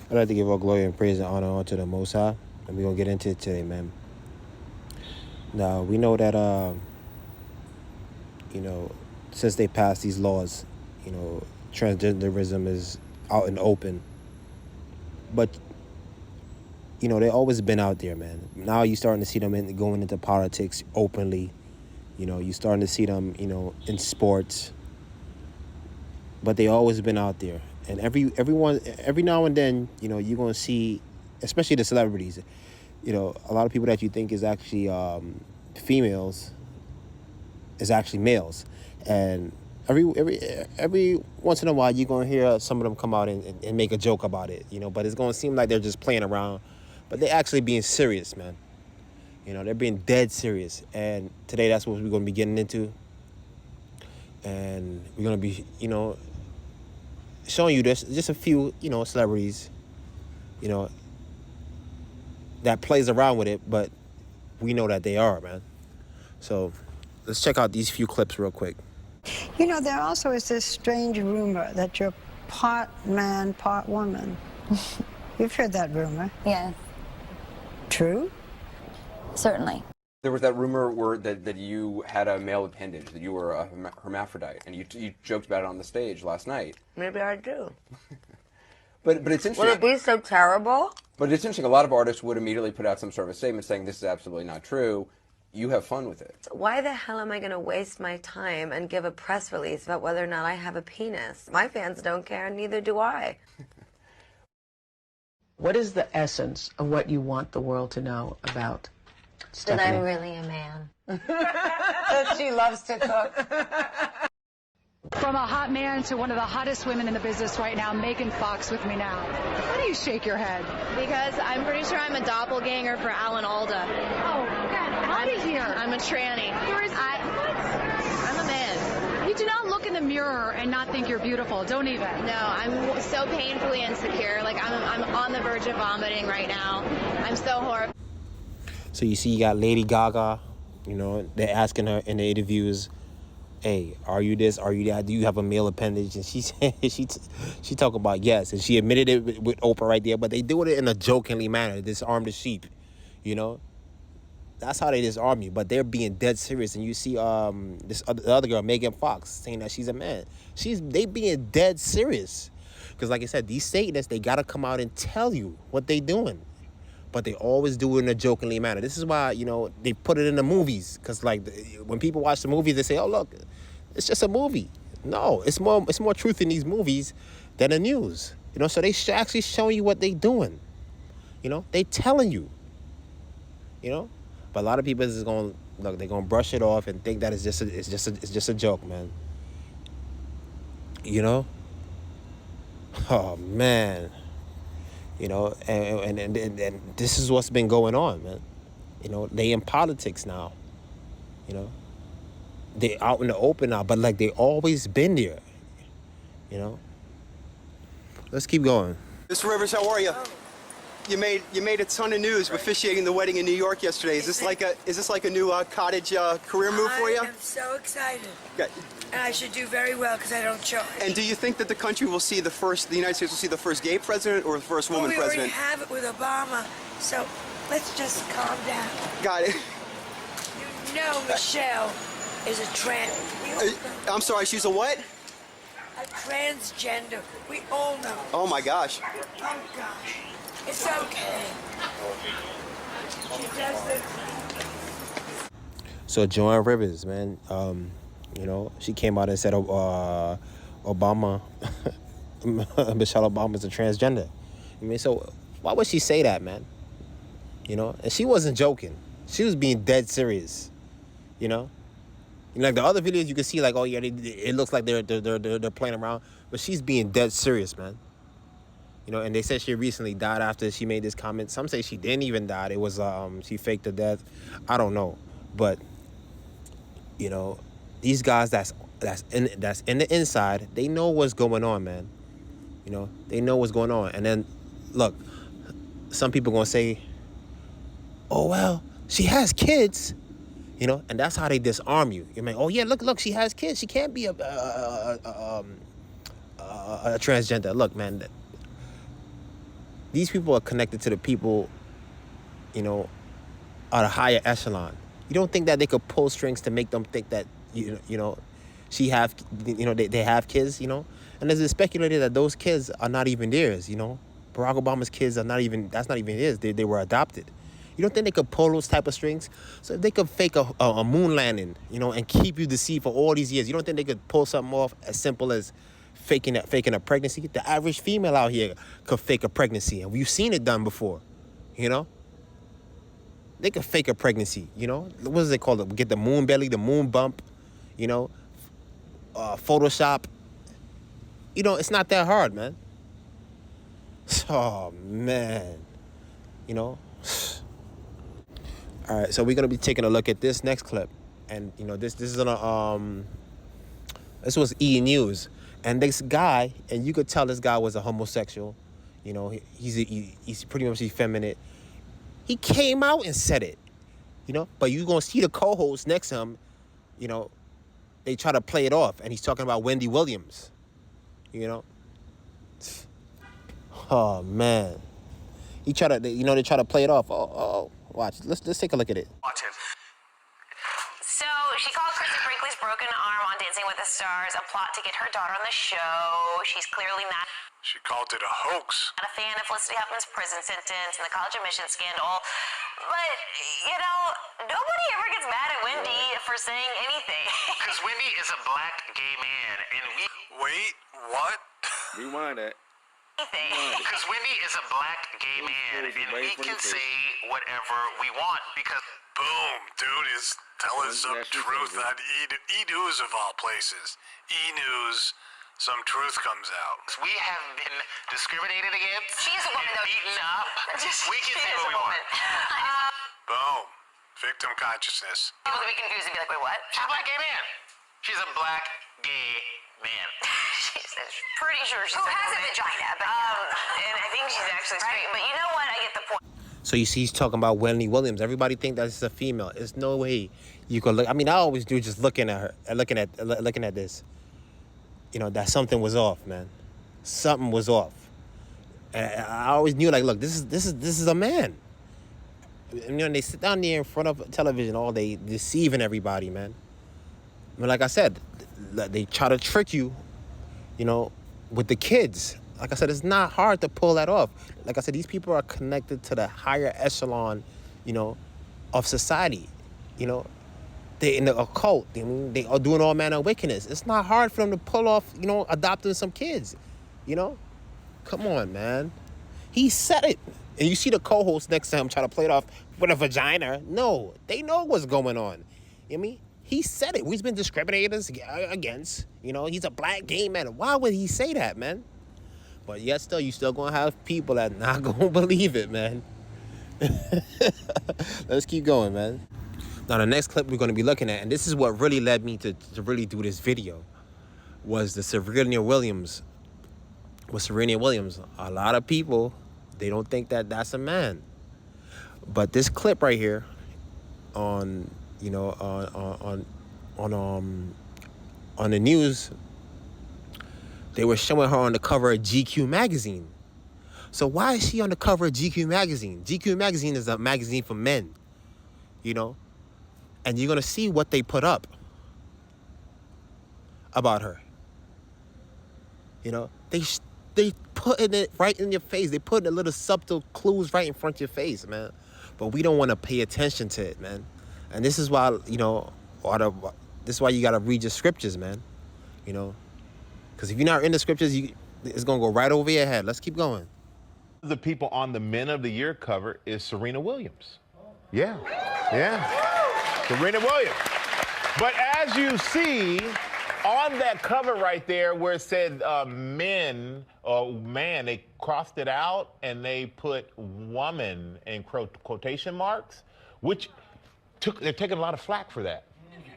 I'd like to give all glory and praise and honor unto the Most High, and we're gonna get into it today, man. Now we know that you know, since they passed these laws, you know, transgenderism is out in the open. But you know, they always been out there, man. Now you're starting to see them going into politics openly. You know, you're starting to see them, you know, in sports. But they always been out there. And every now and then, you know, you're gonna see, especially the celebrities, you know, a lot of people that you think is actually females is actually males. And every once in a while you're gonna hear some of them come out and make a joke about it, you know, but it's gonna seem like they're just playing around. But they're actually being serious, man. You know, they're being dead serious. And today that's what we're gonna be getting into. And we're gonna be, you know, showing you this just a few, you know, celebrities, you know, that plays around with it, but we know that they are, man. So let's check out these few clips real quick. You know, there also is this strange rumor that you're part man, part woman. You've heard that rumor. Yes, True? certainly. There was that rumor that you had a male appendage, that you were a hermaphrodite, and you joked about it on the stage last night. Maybe I do. But it's interesting. Would it be so terrible? But it's interesting. A lot of artists would immediately put out some sort of a statement saying this is absolutely not true. You have fun with it. Why the hell am I going to waste my time and give a press release about whether or not I have a penis? My fans don't care, and neither do I. What is the essence of what you want the world to know about Stephanie? That I'm really a man. That she loves to cook. From a hot man to one of the hottest women in the business right now, Megan Fox with me now. Why do you shake your head? Because I'm pretty sure I'm a doppelganger for Alan Alda. Oh, get out of here. I'm a tranny. I'm a man. You do not look in the mirror and not think you're beautiful. Don't even. No, I'm so painfully insecure. Like, I'm on the verge of vomiting right now. I'm so horrified. So you see, you got Lady Gaga, you know, they're asking her in the interviews, hey, are you this, are you that, do you have a male appendage? And she said, she talk about yes, and she admitted it with Oprah right there, but they do it in a jokingly manner, disarm the sheep, you know? That's how they disarm you, but they're being dead serious. And you see the other girl, Megan Fox, saying that she's a man. They being dead serious. Because like I said, these Satanists, they got to come out and tell you what they doing. But they always do it in a jokingly manner. This is why, you know, they put it in the movies. Because, like, when people watch the movies, they say, oh, look, it's just a movie. No, it's more truth in these movies than the news. You know, so they actually showing you what they doing. You know, they telling you. You know? But a lot of people is going to, look, they're going to brush it off and think that it's just a joke, man. You know? Oh, man. You know, and this is what's been going on, man. You know, they in politics now. You know, they out in the open now, but like they always been there. You know. Let's keep going. Mr. Rivers, how are you? You made a ton of news officiating the wedding in New York yesterday. Is this like a new cottage career move for you? I am so excited. Okay. And I should do very well because I don't charge. And do you think that the United States will see the first gay president or the first woman we already president? have it with Obama, so let's just calm down. Got it. You know Michelle is a I'm sorry, she's a what? a transgender. We all know. Oh my gosh. Oh gosh. It's okay. She does this. So Joan Rivers, man, you know, she came out and said Obama, Michelle Obama's a transgender. I mean, so why would she say that, man? You know, and she wasn't joking. She was being dead serious. You know, like the other videos you can see, like, oh yeah, it looks like they're playing around, but she's being dead serious, man. You know, and they said she recently died after she made this comment. Some say she didn't even die. It was she faked the death. I don't know, but you know, these guys that's in the inside, they know what's going on, man. You know, they know what's going on. And then, look, some people gonna say, oh well, she has kids. You know, and that's how they disarm you. You mean, oh yeah, look, she has kids. She can't be a transgender. Look, man. these people are connected to the people, you know, at a higher echelon. You don't think that they could pull strings to make them think that, you know, they have kids, you know? And there's speculated that those kids are not even theirs, you know? Barack Obama's kids are not even, that's not even his. They were adopted. You don't think they could pull those type of strings? So if they could fake a moon landing, you know, and keep you deceived for all these years, you don't think they could pull something off as simple as faking a pregnancy? The average female out here could fake a pregnancy, and we've seen it done before, you know? They could fake a pregnancy, you know? What is it called? Get the moon belly, the moon bump, you know? Photoshop. You know, it's not that hard, man. Oh, man. You know? All right, so we're gonna be taking a look at this next clip, and you know this is on this was E! News, and this guy, and you could tell this guy was a homosexual, you know, he's pretty much effeminate. He came out and said it, you know, but you gonna see the co-host next to him, you know, they try to play it off, and he's talking about Wendy Williams, you know. Oh man, they try to play it off. Oh. Watch. Let's take a look at it. Watch him. So she called Kristen Brinkley's broken arm on Dancing with the Stars a plot to get her daughter on the show. She's clearly not. She called it a hoax. Not a fan of Felicity Huffman's prison sentence and the college admissions scandal. But, you know, nobody ever gets mad at Wendy for saying anything. Because Wendy is a black gay man, and we... Wait, what? Rewind that. Because Wendy is a black gay man, and we can say whatever we want, because... Boom, dude is telling some truth on E-News of all places. E-News, some truth comes out. We have been discriminated against. She's a woman, though. Beaten up. We can say what we want. Boom. Victim consciousness. People can be confused and be like, wait, what? She's a black gay man. She's a black gay man. She's pretty sure she's Who has a vagina, but and I think she's actually straight. But you know what? I get the point. So you see, he's talking about Wendy Williams. Everybody think that's a female. There's no way you could look. I mean, I always do just looking at her, looking at this. You know, that something was off, man. Something was off. And I always knew, like, look, this is a man. And, you know, they sit down there in front of television all day, deceiving everybody, man. I mean, like I said, they try to trick you, you know, with the kids. Like I said, it's not hard to pull that off. Like I said, these people are connected to the higher echelon, you know, of society. You know, they're in the occult. I mean, they are doing all manner of wickedness. It's not hard for them to pull off, you know, adopting some kids. You know, come on, man. He said it, and you see the co-host next to him try to play it off with a vagina. No, they know what's going on. You know what I mean? He said it. We've been discriminated against. You know, he's a black gay man. Why would he say that, man? But yet still, you still gonna have people that not gonna believe it, man. Let's keep going, man. Now, the next clip we're gonna be looking at, and this is what really led me to really do this video, was the Serena Williams. With Serena Williams, a lot of people, they don't think that that's a man. But this clip right here, on you know on the news, they were showing her on the cover of GQ magazine. So why is she on the cover of GQ magazine? GQ magazine is a magazine for men, you know? And you're gonna see what they put up about her. You know, they putting it right in your face. They putting the little subtle clues right in front of your face, man. But we don't want to pay attention to it, man. And this is why, you know, this is why you gotta read your scriptures, man. You know, because if you're not in the scriptures, it's gonna go right over your head. Let's keep going. The people on the Men of the Year cover is Serena Williams. Yeah. Serena Williams. But as you see on that cover right there where it said men or man, they crossed it out and they put woman in quotation marks, which they're taking a lot of flack for that.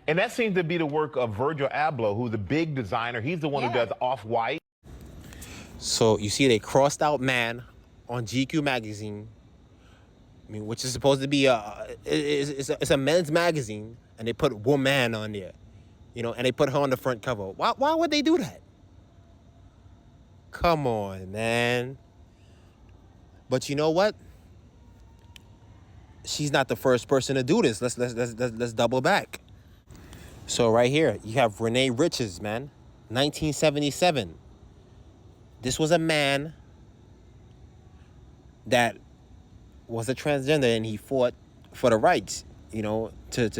And that seems to be the work of Virgil Abloh, who's a big designer. He's the one who does Off-White. So you see they crossed out man on GQ magazine, I mean, which is supposed to be it's a men's magazine, and they put woman on there, you know, and they put her on the front cover. Why would they do that? Come on, man. But you know what? She's not the first person to do this. Let's double back. So right here, you have Renee Richards, man, 1977. This was a man that was a transgender, and he fought for the rights, you know, let's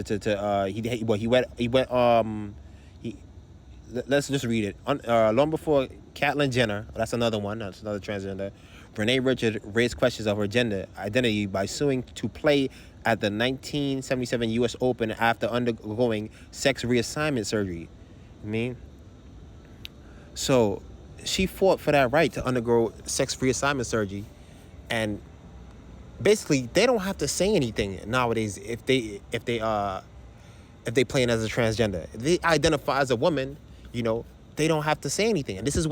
just read it. Long before Caitlyn Jenner, that's another one, that's another transgender, Renee Richards raised questions of her gender identity by suing to play at the 1977 U.S. Open after undergoing sex reassignment surgery. So she fought for that right to undergo sex reassignment surgery, and basically they don't have to say anything nowadays if they playing as a transgender. If they identify as a woman, you know, they don't have to say anything. And this is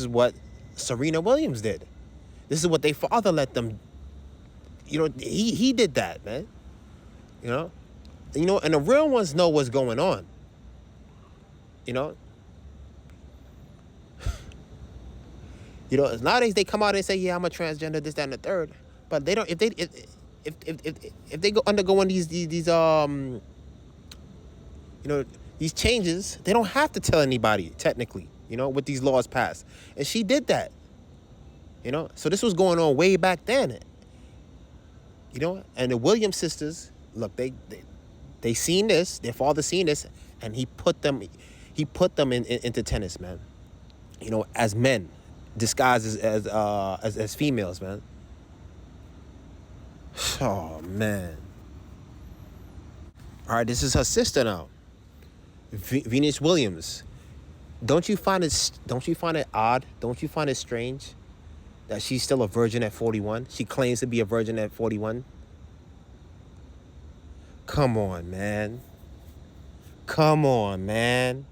what Serena Williams did. This is what their father let them. You know, he did that, man. You know, and the real ones know what's going on. You know. You know, nowadays they come out and say, "Yeah, I'm a transgender, this, that, and the third." But they don't. If they go undergoing these these changes, they don't have to tell anybody technically. You know, with these laws passed, and she did that. You know, so this was going on way back then. You know, and the Williams sisters, look, they seen this. Their father seen this, and he put them into tennis, man. You know, as men, disguised as females, man. Oh man. All right, this is her sister now, Venus Williams. Don't you find it odd? Don't you find it strange that she's still a virgin at 41? She claims to be a virgin at 41. Come on, man. Come on, man.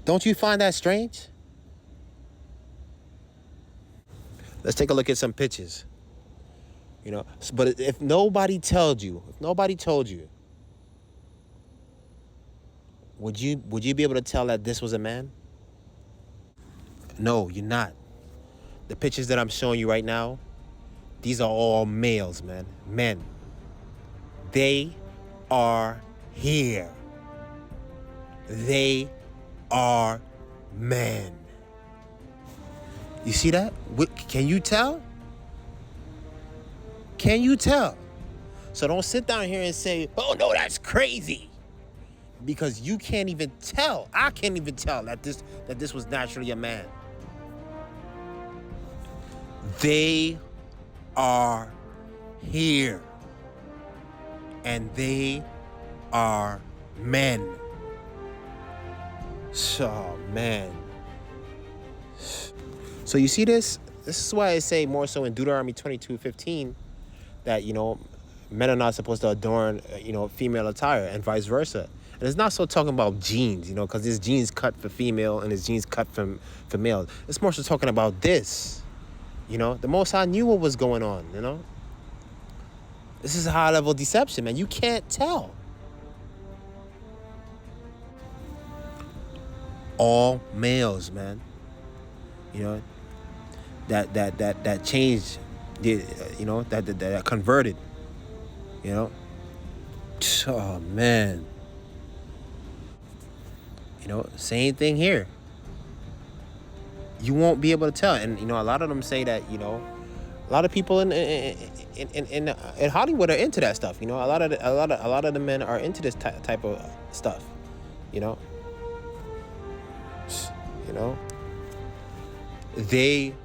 Don't you find that strange? Let's take a look at some pictures. You know, but if nobody told you, would you be able to tell that this was a man? No, you're not. The pictures that I'm showing you right now, these are all males, man. Men. They are here. They are men. You see that? Can you tell? Can you tell? So don't sit down here and say, "Oh no, that's crazy," because you can't even tell. I can't even tell that this was naturally a man. They are here, and they are men. So man. So you see this? This is why I say more so in Deuteronomy 22:15 that, you know, men are not supposed to adorn, female attire and vice versa. And it's not so talking about genes, you know, because there's genes cut for female and there's genes cut for male. It's more so talking about this. You know, the Most High knew what was going on, you know. This is high-level deception, man. You can't tell. All males, man. You know, that changed, that converted, you know. Oh man. You know, same thing here. You won't be able to tell, and you know, a lot of them say that, you know, a lot of people in Hollywood are into that stuff. You know, a lot of the men are into this type of stuff. You know. You know. They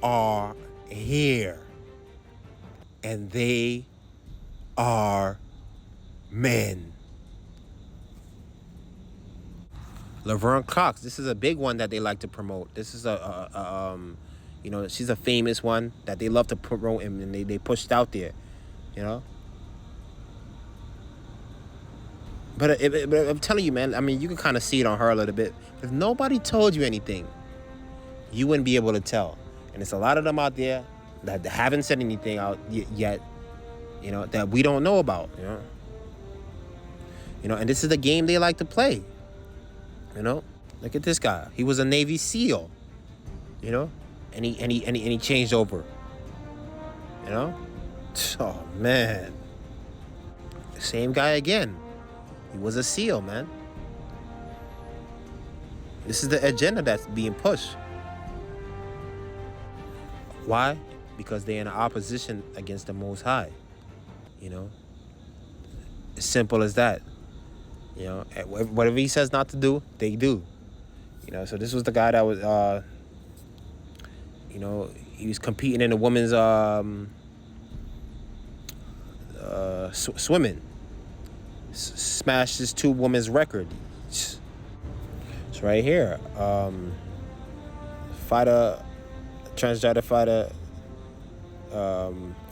are here, and they are men. Laverne Cox, this is a big one that they like to promote. This is she's a famous one that they love to promote, and they pushed out there, you know. But I'm telling you, man, I mean, you can kind of see it on her a little bit. If nobody told you anything, you wouldn't be able to tell. And it's a lot of them out there that haven't said anything out yet, you know, that we don't know about, you know. You know, and this is the game they like to play. You know, look at this guy. He was a Navy SEAL. You know, and he changed over. You know, oh man, same guy again. He was a SEAL, man. This is the agenda that's being pushed. Why? Because they're in opposition against the Most High. You know, as simple as that. You know, whatever he says not to do, they do. You know, so this was the guy that was, you know, he was competing in a women's swimming. Smashed this 2 women's record. It's right here. Transgender fighter,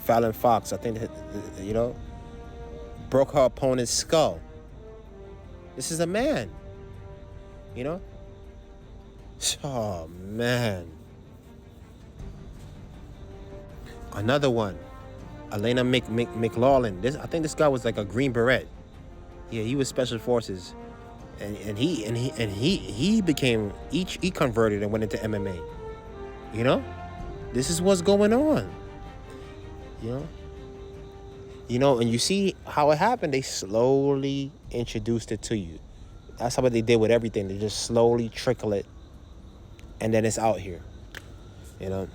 Fallon Fox, I think, you know, broke her opponent's skull. This is a man, you know? Oh, man. Another one, Elena McLaughlin. I think this guy was like a Green Beret. Yeah, he was Special Forces. And he became, he converted and went into MMA. You know? This is what's going on. You know, and you see how it happened. They slowly introduced it to you. That's how they did with everything. They just slowly trickle it, and then it's out here. You know?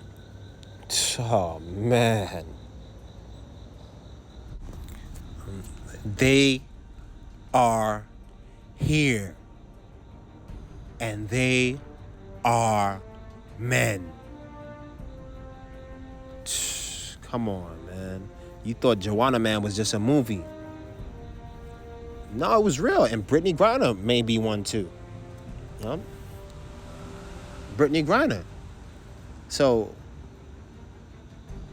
Oh, man. They are here. And they are men. Come on, man. You thought Joanna Man was just a movie. No, it was real. And Brittany Griner may be one too. You know? Brittany Griner. So,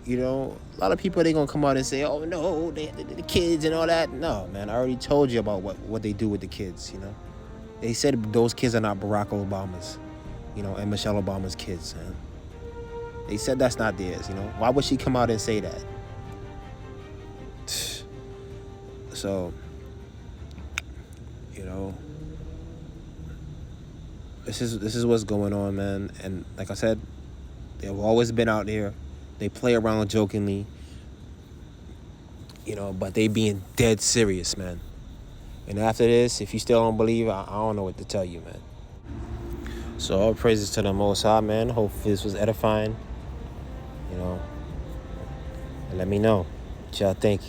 you know, a lot of people, they going to come out and say, oh, no, the kids and all that. No, man, I already told you about what they do with the kids, you know. They said those kids are not Barack Obama's, you know, and Michelle Obama's kids, man. They said that's not theirs, you know. Why would she come out and say that? So, you know, this is what's going on, man. And like I said, they've always been out there. They play around jokingly, you know, but they being dead serious, man. And after this, if you still don't believe, I don't know what to tell you, man. So all praises to the Most High, man. Hopefully this was edifying, you know. And let me know what y'all think.